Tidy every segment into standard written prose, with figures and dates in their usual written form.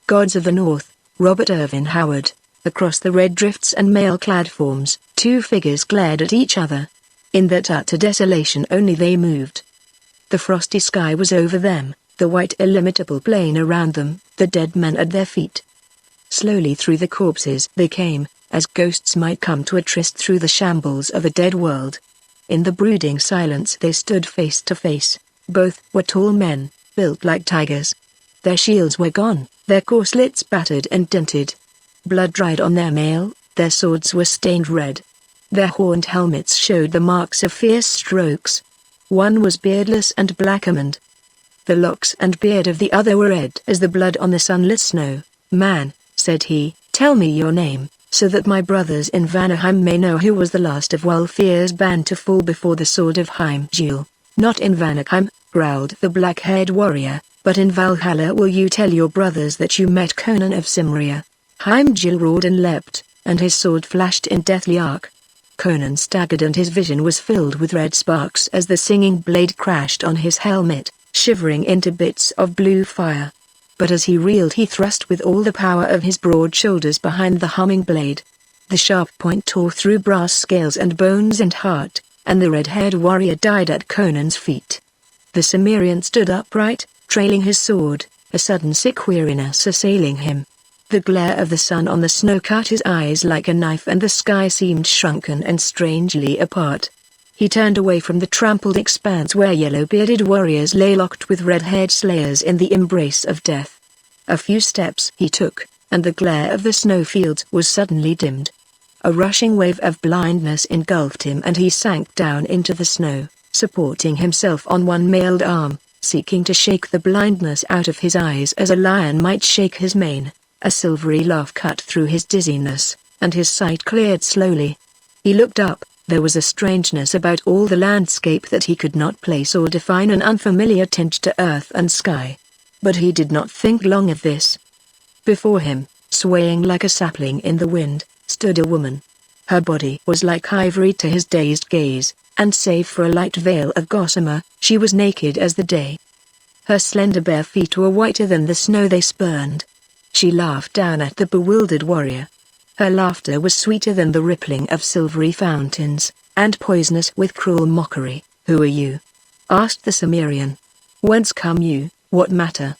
Gods of the North, Robert Ervin Howard. Across the red drifts and mail-clad forms, two figures glared at each other. In that utter desolation only they moved. The frosty sky was over them, the white illimitable plain around them, the dead men at their feet. Slowly through the corpses they came, as ghosts might come to a tryst through the shambles of a dead world. In the brooding silence they stood face to face. Both were tall men, built like tigers. Their shields were gone, their corselets battered and dinted. Blood dried on their mail, their swords were stained red. Their horned helmets showed the marks of fierce strokes. One was beardless and blackamoned. The locks and beard of the other were red as the blood on the sunlit snow. "Man," said he, "tell me your name, so that my brothers in Vanaheim may know who was the last of Wulfir's band to fall before the sword of Heimdall." "Not in Vanaheim," growled the black-haired warrior, "but in Valhalla will you tell your brothers that you met Conan of Cimmeria." Heimdall roared and leapt, and his sword flashed in deathly arc. Conan staggered and his vision was filled with red sparks as the singing blade crashed on his helmet, shivering into bits of blue fire. But as he reeled he thrust with all the power of his broad shoulders behind the humming blade. The sharp point tore through brass scales and bones and heart, and the red-haired warrior died at Conan's feet. The Cimmerian stood upright, trailing his sword, a sudden sick weariness assailing him. The glare of the sun on the snow cut his eyes like a knife and the sky seemed shrunken and strangely apart. He turned away from the trampled expanse where yellow-bearded warriors lay locked with red-haired slayers in the embrace of death. A few steps he took, and the glare of the snowfields was suddenly dimmed. A rushing wave of blindness engulfed him and he sank down into the snow, supporting himself on one mailed arm, seeking to shake the blindness out of his eyes as a lion might shake his mane. A silvery laugh cut through his dizziness, and his sight cleared slowly. He looked up. There was a strangeness about all the landscape that he could not place or define, an unfamiliar tinge to earth and sky. But he did not think long of this. Before him, swaying like a sapling in the wind, stood a woman. Her body was like ivory to his dazed gaze, and save for a light veil of gossamer, she was naked as the day. Her slender bare feet were whiter than the snow they spurned. She laughed down at the bewildered warrior. Her laughter was sweeter than the rippling of silvery fountains, and poisonous with cruel mockery. "Who are you?" asked the Cimmerian. "Whence come you, what matter?"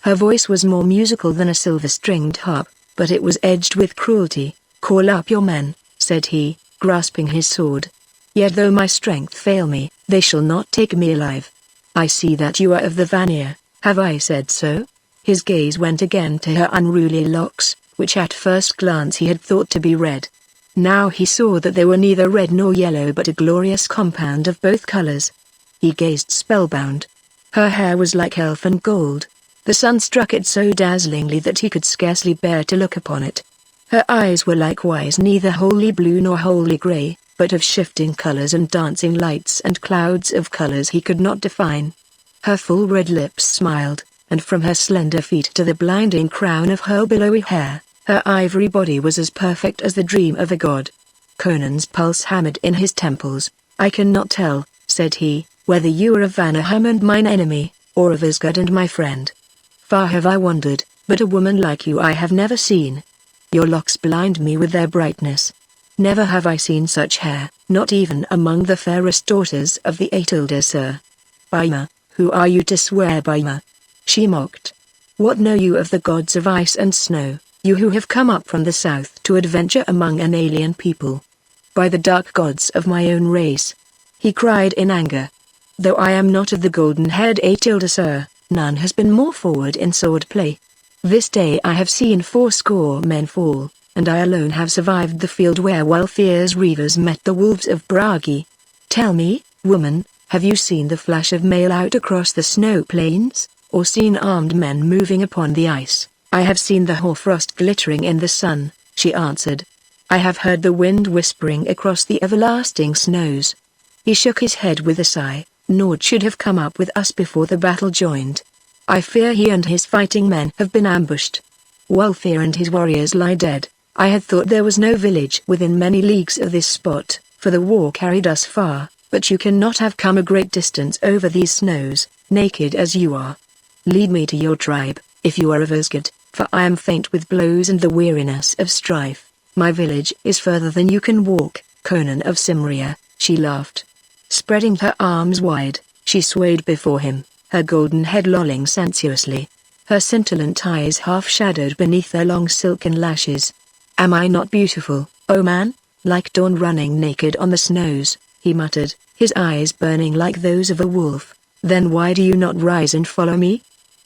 Her voice was more musical than a silver-stringed harp, but it was edged with cruelty. "Call up your men," said he, grasping his sword. "Yet though my strength fail me, they shall not take me alive. I see that you are of the Vanir, have I said so?" His gaze went again to her unruly locks, which at first glance he had thought to be red. Now he saw that they were neither red nor yellow but a glorious compound of both colors. He gazed spellbound. Her hair was like elfin gold. The sun struck it so dazzlingly that he could scarcely bear to look upon it. Her eyes were likewise neither wholly blue nor wholly gray, but of shifting colors and dancing lights and clouds of colors he could not define. Her full red lips smiled, and from her slender feet to the blinding crown of her billowy hair, her ivory body was as perfect as the dream of a god. Conan's pulse hammered in his temples. "I cannot tell," said he, "whether you are of Vanaheim and mine enemy, or of Asgard and my friend. Far have I wandered, but a woman like you I have never seen. Your locks blind me with their brightness. Never have I seen such hair, not even among the fairest daughters of the Aethelder, sir." "Baima, who are you to swear by me?" she mocked. "What know you of the gods of ice and snow, you who have come up from the south to adventure among an alien people?" "By the dark gods of my own race," he cried in anger. "Though I am not of the golden-haired Aethelder, sir, none has been more forward in sword-play. This day I have seen 80 men fall, and I alone have survived the field where Wulfir's reavers met the wolves of Bragi. Tell me, woman, have you seen the flash of mail out across the snow plains, or seen armed men moving upon the ice?" "I have seen the hoarfrost glittering in the sun," she answered. "I have heard the wind whispering across the everlasting snows." He shook his head with a sigh. "Nord should have come up with us before the battle joined. I fear he and his fighting men have been ambushed. Wulfir and his warriors lie dead. I had thought there was no village within many leagues of this spot, for the war carried us far, but you cannot have come a great distance over these snows, naked as you are. Lead me to your tribe, if you are of Asgard." for I am faint with blows and the weariness of strife. My village is further than you can walk, Conan of Cimmeria," she laughed. Spreading her arms wide, she swayed before him, her golden head lolling sensuously, her scintillant eyes half-shadowed beneath their long silken lashes. "Am I not beautiful, oh man? Like dawn running naked on the snows," he muttered, his eyes burning like those of a wolf. "Then why do you not rise and follow me?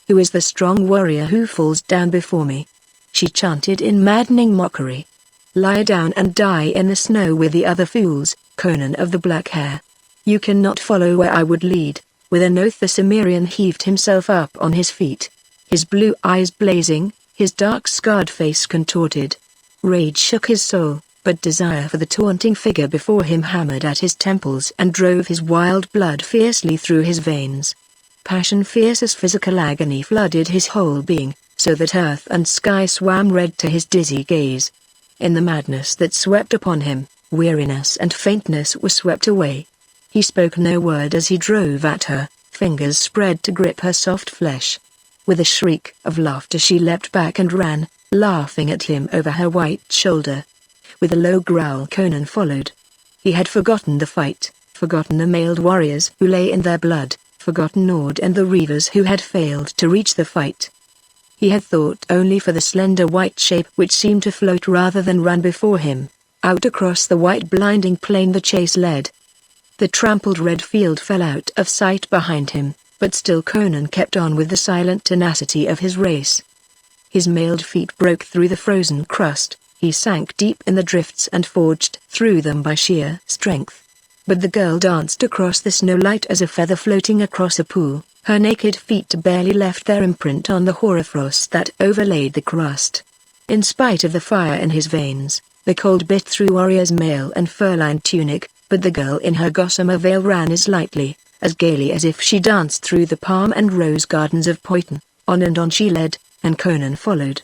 Who is the strong warrior who falls down before me?" she chanted in maddening mockery. "Lie down and die in the snow with the other fools, Conan of the black hair. You cannot follow where I would lead." With an oath the Cimmerian heaved himself up on his feet, his blue eyes blazing, his dark scarred face contorted. Rage shook his soul, but desire for the taunting figure before him hammered at his temples and drove his wild blood fiercely through his veins. Passion fierce as physical agony flooded his whole being, so that earth and sky swam red to his dizzy gaze. In the madness that swept upon him, weariness and faintness were swept away. He spoke no word as he drove at her, fingers spread to grip her soft flesh. With a shriek of laughter she leapt back and ran, laughing at him over her white shoulder. With a low growl Conan followed. He had forgotten the fight, forgotten the mailed warriors who lay in their blood, forgotten Nord and the reavers who had failed to reach the fight. He had thought only for the slender white shape which seemed to float rather than run before him. Out across the white blinding plain the chase led. The trampled red field fell out of sight behind him, but still Conan kept on with the silent tenacity of his race. His mailed feet broke through the frozen crust, he sank deep in the drifts and forged through them by sheer strength. But the girl danced across the snow light as a feather floating across a pool, her naked feet barely left their imprint on the hoarfrost that overlaid the crust. In spite of the fire in his veins, the cold bit through warrior's mail and fur-lined tunic, but the girl in her gossamer veil ran as lightly, as gaily as if she danced through the palm and rose gardens of Poiton. On and on she led, and Conan followed.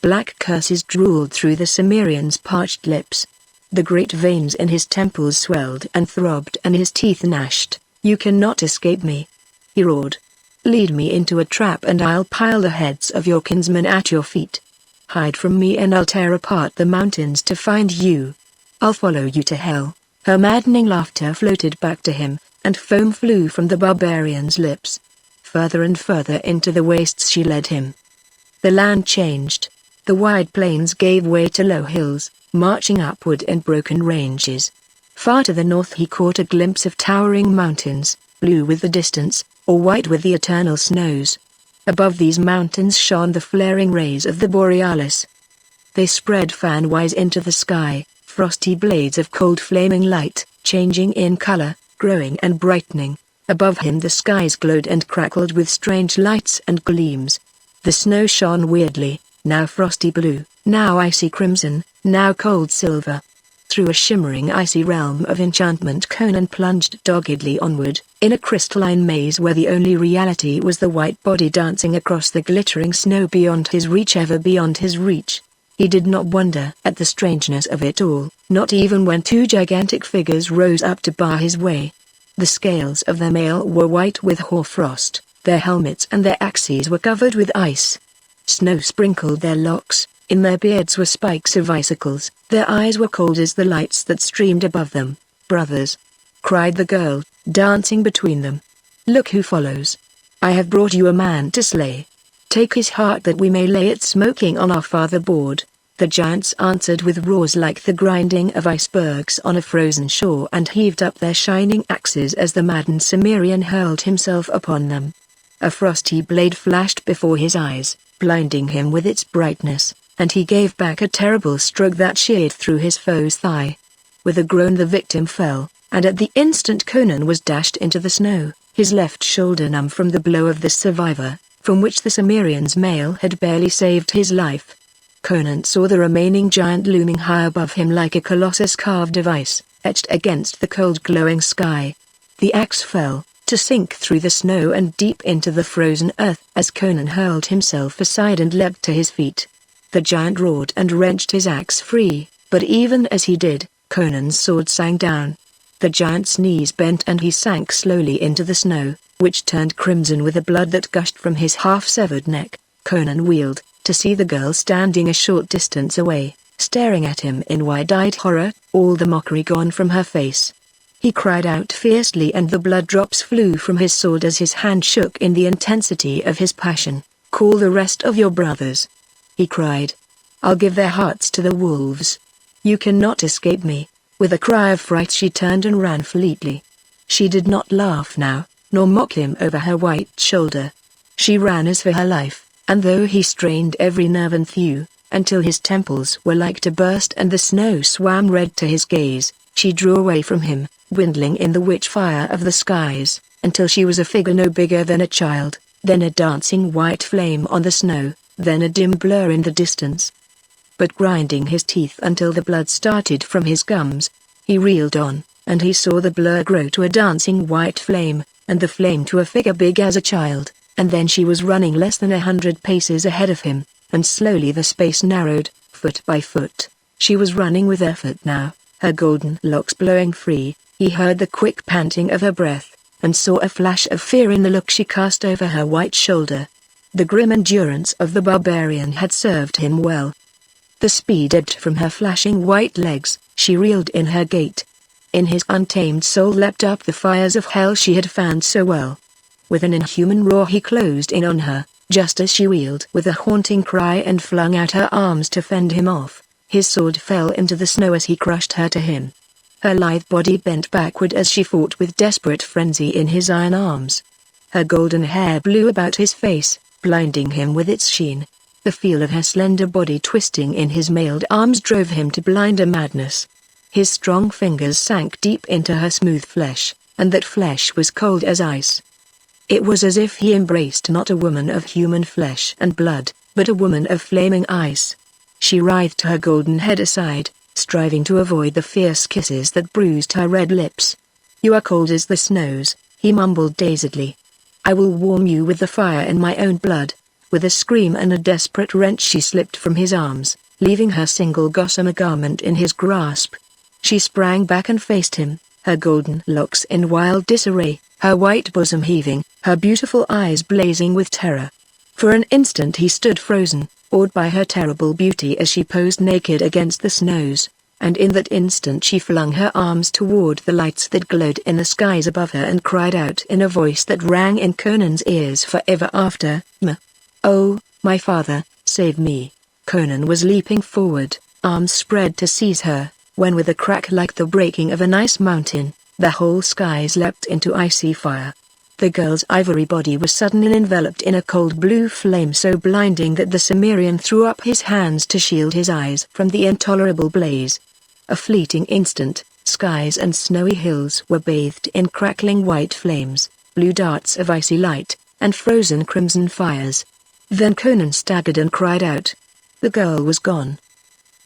Black curses drooled through the Cimmerian's parched lips. The great veins in his temples swelled and throbbed and his teeth gnashed. "You cannot escape me," he roared. "Lead me into a trap and I'll pile the heads of your kinsmen at your feet. Hide from me and I'll tear apart the mountains to find you. I'll follow you to hell." Her maddening laughter floated back to him, and foam flew from the barbarian's lips. Further and further into the wastes she led him. The land changed. The wide plains gave way to low hills, marching upward in broken ranges. Far to the north he caught a glimpse of towering mountains, blue with the distance, or white with the eternal snows. Above these mountains shone the flaring rays of the borealis. They spread fan-wise into the sky, frosty blades of cold flaming light, changing in color, growing and brightening. Above him the skies glowed and crackled with strange lights and gleams. The snow shone weirdly, now frosty blue, now icy crimson, now cold silver. Through a shimmering icy realm of enchantment Conan plunged doggedly onward, in a crystalline maze where the only reality was the white body dancing across the glittering snow beyond his reach, ever beyond his reach. He did not wonder at the strangeness of it all, not even when two gigantic figures rose up to bar his way. The scales of their mail were white with hoarfrost, their helmets and their axes were covered with ice. Snow sprinkled their locks, in their beards were spikes of icicles, their eyes were cold as the lights that streamed above them. "Brothers!" cried the girl, dancing between them. "Look who follows. I have brought you a man to slay. Take his heart that we may lay it smoking on our father board." The giants answered with roars like the grinding of icebergs on a frozen shore and heaved up their shining axes as the maddened Cimmerian hurled himself upon them. A frosty blade flashed before his eyes, blinding him with its brightness, and he gave back a terrible stroke that sheared through his foe's thigh. With a groan the victim fell, and at the instant Conan was dashed into the snow, his left shoulder numb from the blow of the survivor, from which the Cimmerian's mail had barely saved his life. Conan saw the remaining giant looming high above him like a colossus carved of ice, etched against the cold glowing sky. The axe fell, to sink through the snow and deep into the frozen earth as Conan hurled himself aside and leapt to his feet. The giant roared and wrenched his axe free, but even as he did, Conan's sword sang down. The giant's knees bent and he sank slowly into the snow, which turned crimson with the blood that gushed from his half-severed neck. Conan wheeled, to see the girl standing a short distance away, staring at him in wide-eyed horror, all the mockery gone from her face. He cried out fiercely and the blood drops flew from his sword as his hand shook in the intensity of his passion. "Call the rest of your brothers," he cried. "I'll give their hearts to the wolves. You cannot escape me." With a cry of fright she turned and ran fleetly. She did not laugh now, nor mock him over her white shoulder. She ran as for her life, and though he strained every nerve and thew, until his temples were like to burst and the snow swam red to his gaze, she drew away from him, dwindling in the witch fire of the skies, until she was a figure no bigger than a child, then a dancing white flame on the snow, then a dim blur in the distance. But grinding his teeth until the blood started from his gums, he reeled on, and he saw the blur grow to a dancing white flame, and the flame to a figure big as a child, and then she was running less than 100 paces ahead of him, and slowly the space narrowed, foot by foot. She was running with effort now, her golden locks blowing free. He heard the quick panting of her breath, and saw a flash of fear in the look she cast over her white shoulder. The grim endurance of the barbarian had served him well. The speed ebbed from her flashing white legs, she reeled in her gait. In his untamed soul leapt up the fires of hell she had fanned so well. With an inhuman roar he closed in on her, just as she wheeled with a haunting cry and flung out her arms to fend him off. His sword fell into the snow as he crushed her to him. Her lithe body bent backward as she fought with desperate frenzy in his iron arms. Her golden hair blew about his face, blinding him with its sheen. The feel of her slender body twisting in his mailed arms drove him to blinder madness. His strong fingers sank deep into her smooth flesh, and that flesh was cold as ice. It was as if he embraced not a woman of human flesh and blood, but a woman of flaming ice. She writhed her golden head aside, striving to avoid the fierce kisses that bruised her red lips. "You are cold as the snows," he mumbled dazedly. "I will warm you with the fire in my own blood." With a scream and a desperate wrench she slipped from his arms, leaving her single gossamer garment in his grasp. She sprang back and faced him, her golden locks in wild disarray, her white bosom heaving, her beautiful eyes blazing with terror. For an instant he stood frozen, awed by her terrible beauty as she posed naked against the snows, and in that instant she flung her arms toward the lights that glowed in the skies above her and cried out in a voice that rang in Conan's ears forever after, "Oh, my father, save me." Conan was leaping forward, arms spread to seize her, when with a crack like the breaking of an ice mountain, the whole skies leapt into icy fire. The girl's ivory body was suddenly enveloped in a cold blue flame so blinding that the Cimmerian threw up his hands to shield his eyes from the intolerable blaze. A fleeting instant, skies and snowy hills were bathed in crackling white flames, blue darts of icy light, and frozen crimson fires. Then Conan staggered and cried out. The girl was gone.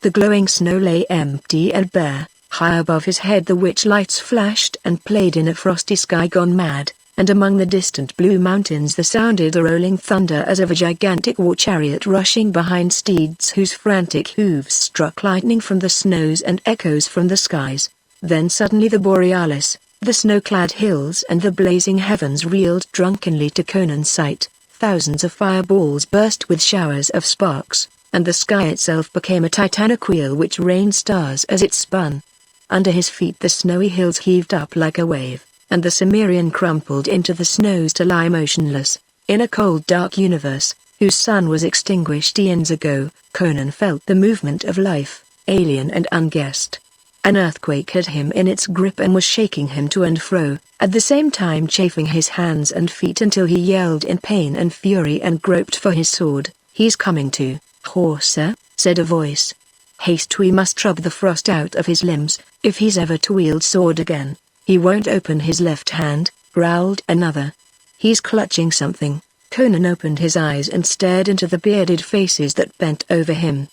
The glowing snow lay empty and bare. High above his head the witch lights flashed and played in a frosty sky gone mad, and among the distant blue mountains there sounded a rolling thunder as of a gigantic war chariot rushing behind steeds whose frantic hooves struck lightning from the snows and echoes from the skies. Then suddenly the borealis, the snow-clad hills and the blazing heavens reeled drunkenly to Conan's sight. Thousands of fireballs burst with showers of sparks, and the sky itself became a titanic wheel which rained stars as it spun. Under his feet the snowy hills heaved up like a wave, and the Cimmerian crumpled into the snows to lie motionless. In a cold dark universe, whose sun was extinguished eons ago, Conan felt the movement of life, alien and unguessed. An earthquake had him in its grip and was shaking him to and fro, at the same time chafing his hands and feet until he yelled in pain and fury and groped for his sword. "He's coming to, Horser," said a voice. "Haste, we must rub the frost out of his limbs, if he's ever to wield sword again." "He won't open his left hand," growled another. "He's clutching something." Conan opened his eyes and stared into the bearded faces that bent over him.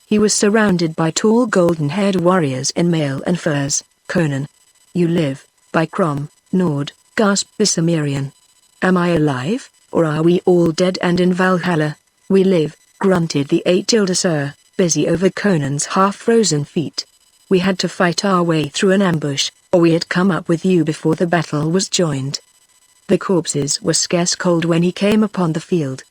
He was surrounded by tall golden-haired warriors in mail and furs. "Conan, you live, by Crom, Nord," gasped the Cimmerian. "Am I alive, or are we all dead and in Valhalla?" "We live," grunted the Aetildasur, busy over Conan's half-frozen feet. "We had to fight our way through an ambush, or we had come up with you before the battle was joined." The corpses were scarce cold when he came upon the field.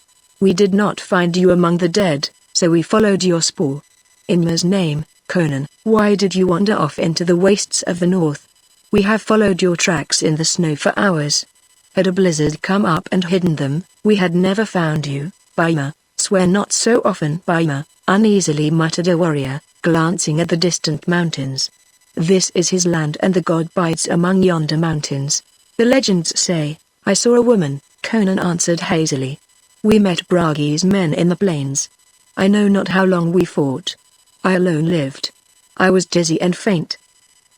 We did not find you among the dead, so we followed your spoor. In Ma's name, Conan, why did you wander off into the wastes of the north? We have followed your tracks in the snow for hours. Had a blizzard come up and hidden them, we had never found you. Baima, swear not so often. Baima, uneasily muttered a warrior, glancing at the distant mountains. This is his land and the god bides among yonder mountains. The legends say. I saw a woman, Conan answered hazily. We met Bragi's men in the plains. I know not how long we fought. I alone lived. I was dizzy and faint.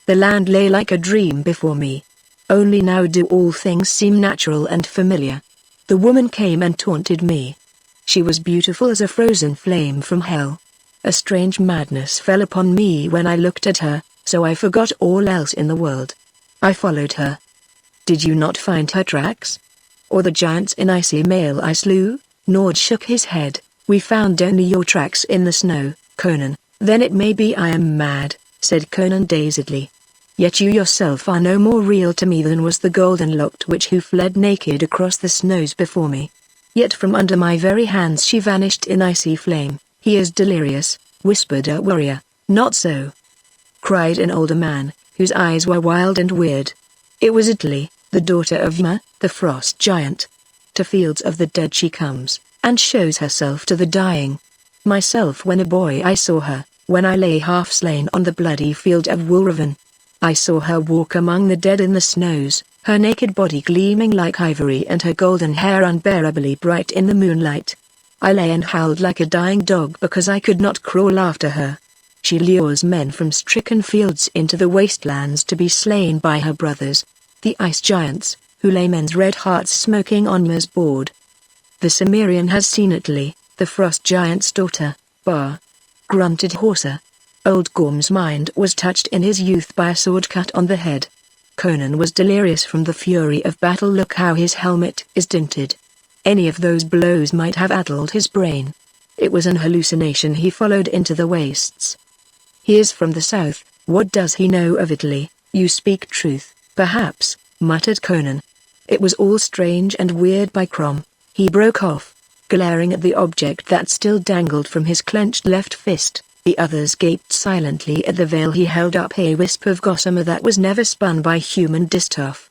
The land lay like a dream before me. Only now do all things seem natural and familiar. The woman came and taunted me. She was beautiful as a frozen flame from hell. A strange madness fell upon me when I looked at her, so I forgot all else in the world. I followed her. Did you not find her tracks? Or the giants in icy mail I slew? Nord shook his head. We found only your tracks in the snow, Conan. Then it may be I am mad, said Conan dazedly. Yet you yourself are no more real to me than was the golden-locked witch who fled naked across the snows before me. Yet from under my very hands she vanished in icy flame. He is delirious, whispered a warrior. Not so, cried an older man, whose eyes were wild and weird. It was Italy, the daughter of Ma, the frost giant. To fields of the dead she comes, and shows herself to the dying. Myself when a boy I saw her, when I lay half slain on the bloody field of Ervin. I saw her walk among the dead in the snows, her naked body gleaming like ivory and her golden hair unbearably bright in the moonlight. I lay and howled like a dying dog because I could not crawl after her. She lures men from stricken fields into the wastelands to be slain by her brothers, the ice giants, who lay men's red hearts smoking on Ma's board. The Cimmerian has seen Italy, the frost giant's daughter, Bar, grunted Horsa. Old Gorm's mind was touched in his youth by a sword cut on the head. Conan was delirious from the fury of battle. Look how his helmet is dinted. Any of those blows might have addled his brain. It was an hallucination he followed into the wastes. He is from the south, what does he know of Italy? You speak truth, perhaps, muttered Conan. It was all strange and weird by Crom. He broke off, glaring at the object that still dangled from his clenched left fist. The others gaped silently at the veil he held up, a wisp of gossamer that was never spun by human distaff.